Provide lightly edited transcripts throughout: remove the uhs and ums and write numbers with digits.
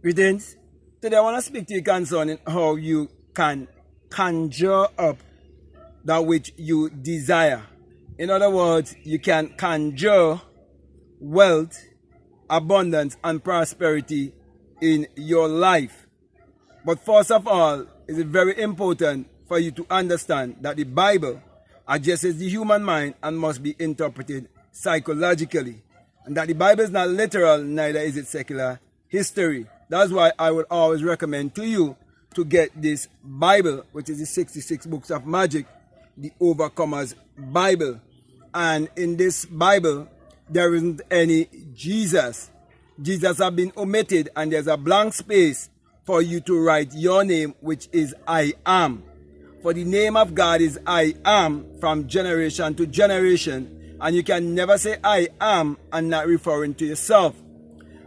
Greetings. Today I want to speak to you concerning how you can conjure up that which you desire. In other words, you can conjure wealth, abundance, and prosperity in your life. But first of all, it is very important for you to understand that the Bible addresses the human mind and must be interpreted psychologically. And that the Bible is not literal, neither is it secular history. That's why I would always recommend to you to get this Bible, which is the 66 Books of Magic, the Overcomer's Bible. And in this Bible, there isn't any Jesus. Jesus has been omitted, and there's a blank space for you to write your name, which is I am. For the name of God is I am from generation to generation, and you can never say I am and not referring to yourself.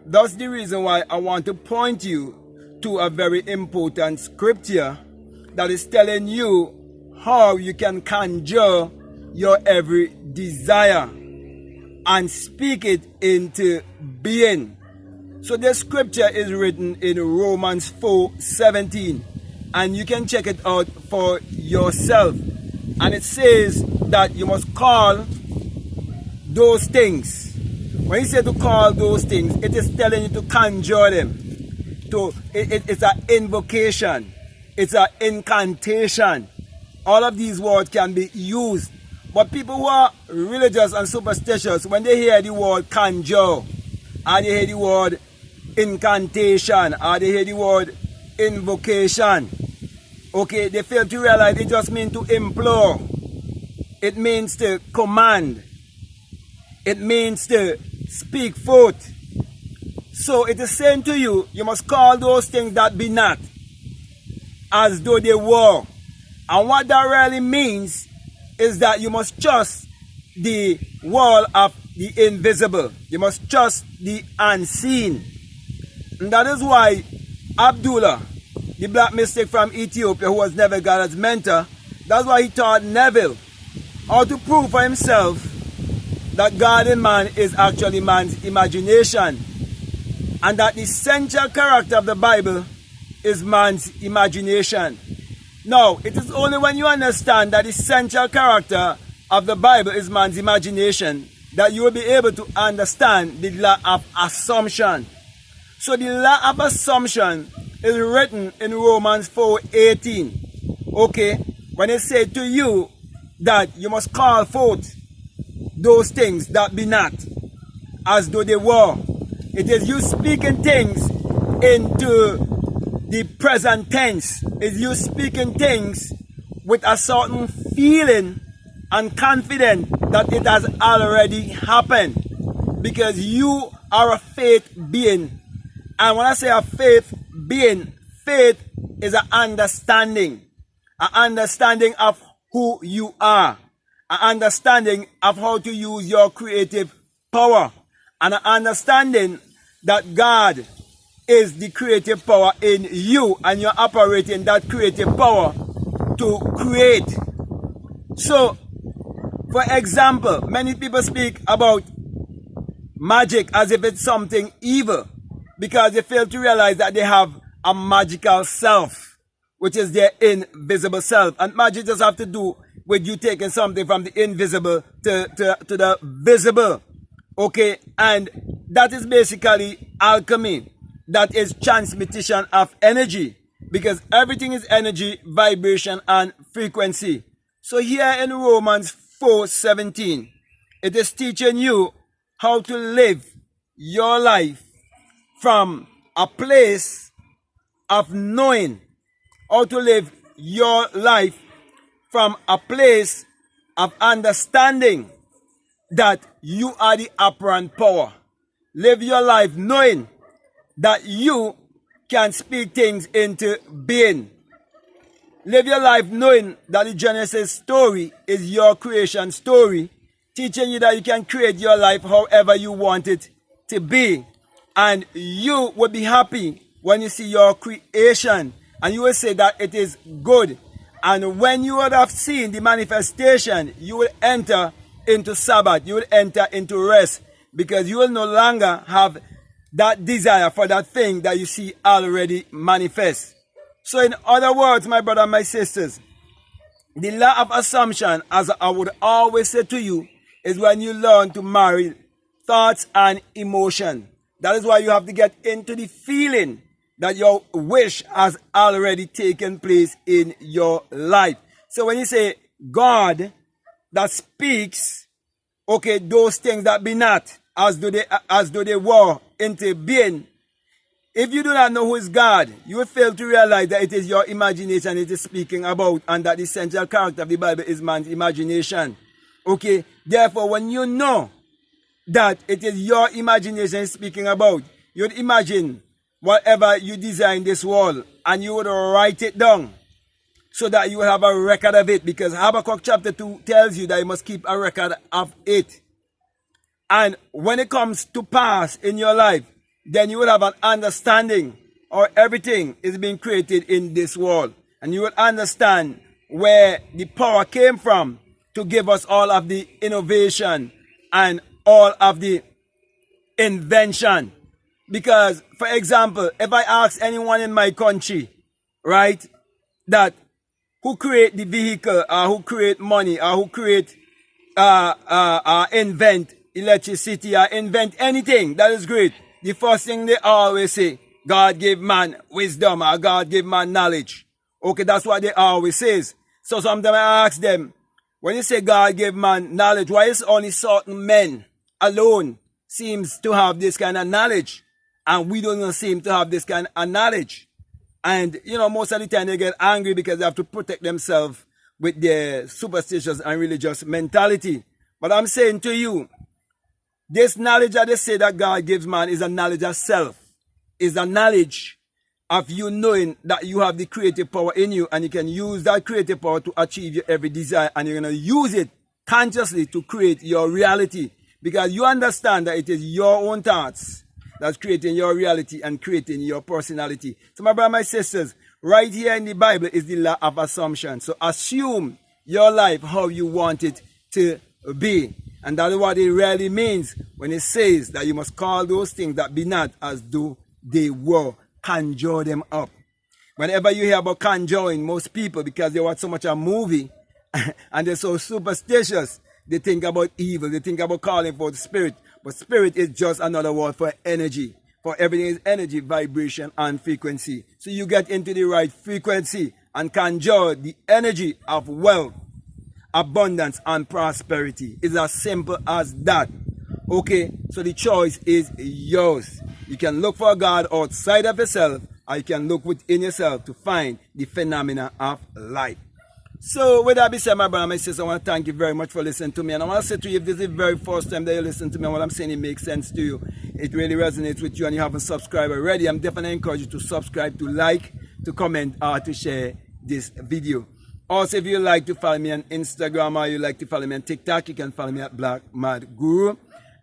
That's the reason why I want to point you to a very important scripture that is telling you how you can conjure your every desire and speak it into being. So this scripture is written in Romans 4:17, and you can check it out for yourself. And it says that you must call those things. When you say to call those things, it is telling you to conjure them. It's an invocation. It's an incantation. All of these words can be used. But people who are religious and superstitious, when they hear the word conjure, or they hear the word incantation, or they hear the word invocation, okay, they fail to realize it just means to implore. It means to command. It means to speak forth. So it is saying to you, you must call those things that be not as though they were. And what that really means is that you must trust the world of the invisible. You must trust the unseen. And that is why Abdullah, the black mystic from Ethiopia, who was Neville Goddard's mentor, that's why he taught Neville how to prove for himself that God in man is actually man's imagination, and that the central character of the Bible is man's imagination. Now, it is only when you understand that the central character of the Bible is man's imagination that you will be able to understand the law of assumption. So the law of assumption is written in Romans 4:18. Okay, when it said to you that you must call forth those things that be not as though they were. It is you speaking things into the present tense. It's you speaking things with a certain feeling and confidence that it has already happened, because you are a faith being. And when I say a faith being, faith is an understanding of who you are, an understanding of how to use your creative power, and an understanding that God is the creative power in you, and you're operating that creative power to create. So, for example, many people speak about magic as if it's something evil, because they fail to realize that they have a magical self, which is their invisible self. And magic just have to do with you taking something from the invisible to the visible. Okay, and that is basically alchemy. That is transmutation of energy, because everything is energy, vibration, and frequency. So here in Romans 4:17, it is teaching you how to live your life from a place of knowing, how to live your life from a place of understanding that you are the operant power. Live your life knowing that you can speak things into being. Live your life knowing that the Genesis story is your creation story, teaching you that you can create your life however you want it to be. And you will be happy when you see your creation, and you will say that it is good. And when you would have seen the manifestation, you will enter into Sabbath, you will enter into rest, because you will no longer have that desire for that thing that you see already manifest. So in other words, my brother and my sisters, the law of assumption, as I would always say to you, is when you learn to marry thoughts and emotion. That is why you have to get into the feeling that your wish has already taken place in your life. So when you say God that speaks, okay, those things that be not, as though they were into being. If you do not know who is God, you will fail to realize that it is your imagination it is speaking about, and that the central character of the Bible is man's imagination. Okay, therefore, when you know that it is your imagination speaking about, you would imagine whatever you desire in this world, and you would write it down so that you will have a record of it, because Habakkuk chapter 2 tells you that you must keep a record of it. And when it comes to pass in your life, then you will have an understanding or everything is being created in this world. And you will understand where the power came from to give us all of the innovation and all of the invention. Because, for example, if I ask anyone in my country, right, that who create the vehicle, or who create money, or who create, invent electricity, or invent anything that is great, the first thing they always say, God gave man wisdom, or God gave man knowledge. Okay, that's what they always say. So sometimes I ask them, when you say God gave man knowledge, why is only certain men alone seems to have this kind of knowledge, and we don't seem to have this kind of knowledge? And, you know, most of the time they get angry because they have to protect themselves with their superstitious and religious mentality. But I'm saying to you, this knowledge that they say that God gives man is a knowledge of self. Is a knowledge of you knowing that you have the creative power in you, and you can use that creative power to achieve your every desire, and you're going to use it consciously to create your reality, because you understand that it is your own thoughts that's creating your reality and creating your personality. So my brothers and my sisters, right here in the Bible is the law of assumption. So assume your life how you want it to be. And that is what it really means when it says that you must call those things that be not as though they were. Conjure them up. Whenever you hear about conjuring, most people, because they watch so much a movie and they're so superstitious, they think about evil, they think about calling for the spirit. But spirit is just another word for energy. For everything is energy, vibration, and frequency. So you get into the right frequency and conjure the energy of wealth, abundance, and prosperity. It's as simple as that. Okay, so the choice is yours. You can look for God outside of yourself, or you can look within yourself to find the phenomena of life. So with that being said, my brother and my sister, I want to thank you very much for listening to me. And I want to say to you, if this is the very first time that you listen to me and what I'm saying, it makes sense to you, it really resonates with you, and you haven't subscribed already, I'm definitely encourage you to subscribe, to like, to comment, or to share this video. Also, if you like to follow me on Instagram, or you like to follow me on TikTok, you can follow me at Black Mad Guru.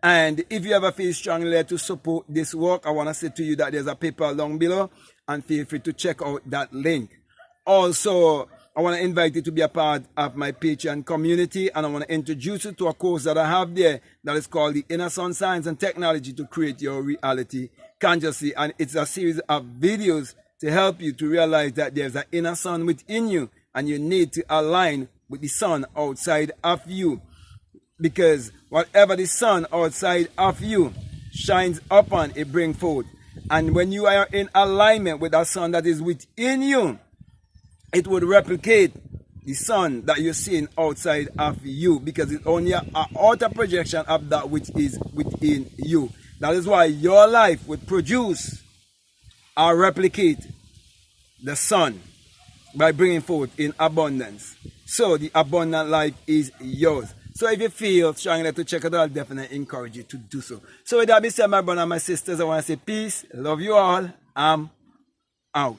And if you ever feel strongly led to support this work, I want to say to you that there's a PayPal down below, and feel free to check out that link. Also, I want to invite you to be a part of my Patreon community, and I want to introduce you to a course that I have there that is called the Inner Sun Science and Technology to Create Your Reality Consciously. And it's a series of videos to help you to realize that there's an inner sun within you, and you need to align with the sun outside of you. Because whatever the sun outside of you shines upon, it brings forth. And when you are in alignment with that sun that is within you, it would replicate the sun that you're seeing outside of you, because it's only an outer projection of that which is within you. That is why your life would produce or replicate the sun by bringing forth in abundance. So the abundant life is yours. So if you feel strongly to check it out, I'll definitely encourage you to do so. So with that being said, my brothers and my sisters, I want to say peace, love you all, I'm out.